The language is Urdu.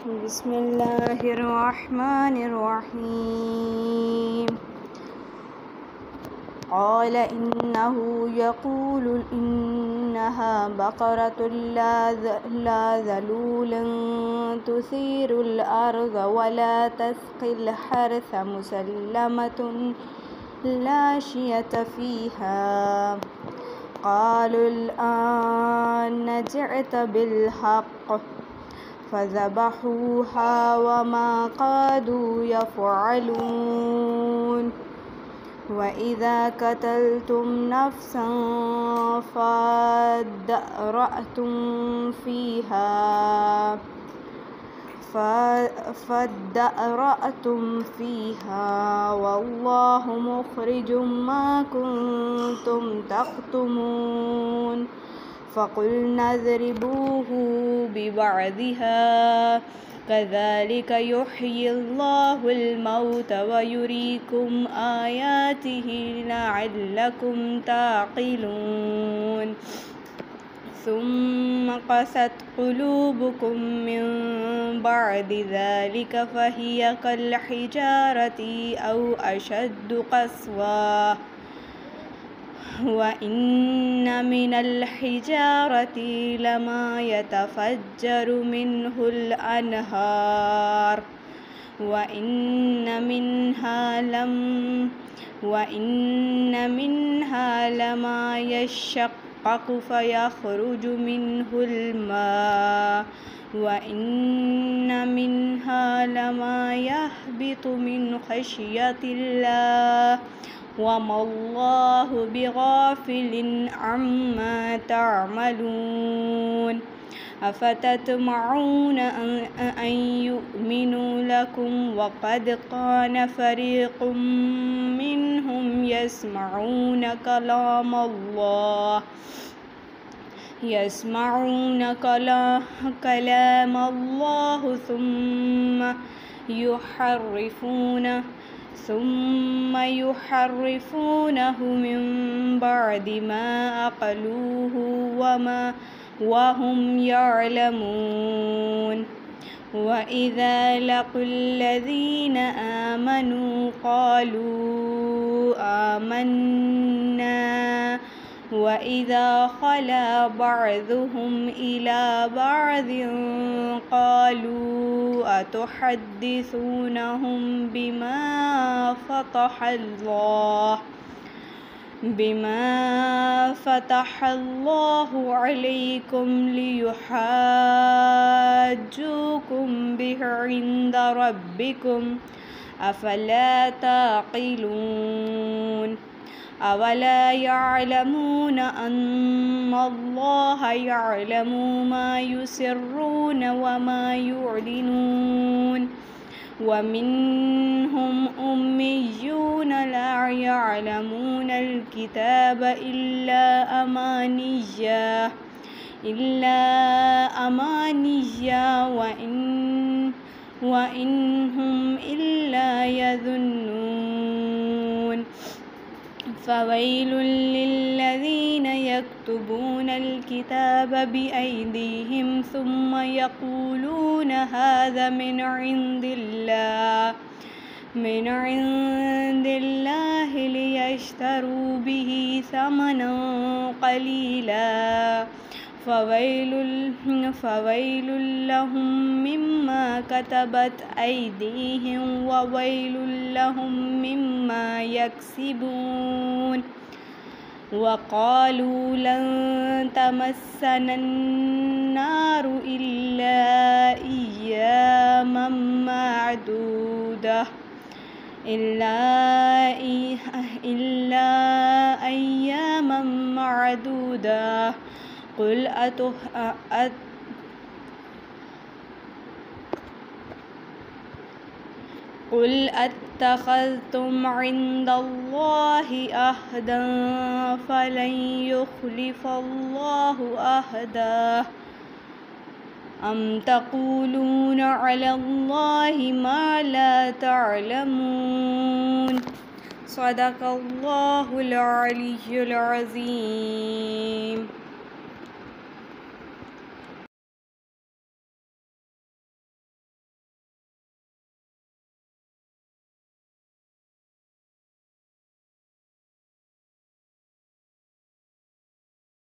بسم الله الرحمن الرحيم. قال إنه يقول إنها بقرة لا ذلول تثير الأرض ولا تسقي الحرث مسلمة لا شية فيها. قالوا الآن جئت بالحق فذبحوها وما كادوا يفعلون. وإذا قتلتم نفسا فادأرأتم فيها والله مخرج ما كنتم تكتمون. فقلنا اضربوه ببعضها كذلك يحيي الله الموت ويريكم آياته لعلكم تعقلون. ثم قست قلوبكم من بعد ذلك فهي كالحجارة أو أشد قسوة. وإن من الحجارة لما يتفجر منه الأنهار وإن منها لما يشقق فيخرج منه الماء وإن منها لما يهبط من خشية الله وما الله بغافل عما تعملون. أفتطمعون أن يؤمنوا لكم وقد كان فريق منهم يسمعون كلام الله ثم يحرفونه من بعد ما عقلوه وهم يعلمون. وإذا لقوا الذين آمنوا قالوا آمنا وإذا خلا بعضهم إلى بعض قالوا أتحدثونهم بما فتح الله عليكم ليحاجوكم به عند ربكم أفلا تعقلون. أولا يعلمون أن الله يعلم ما يسرون وما يعلنون. ومنهم أميون لا يعلمون الكتاب إلا أمانيا وإن هم إلا يظنون. فويل للذين يكتبون الكتاب بأيديهم ثم يقولون هذا من عند الله ليشتروا به ثمنا قليلا فويل لهم مما كتبت أيديهم وويل لهم مما يكسبون. وقالوا لن تمسنا النار إلا أياما معدودة. قل أتخذتم عند الله عهدا فلن يخلف الله عهده أم تقولون على الله ما لا تعلمون. صدق الله العلي العظيم.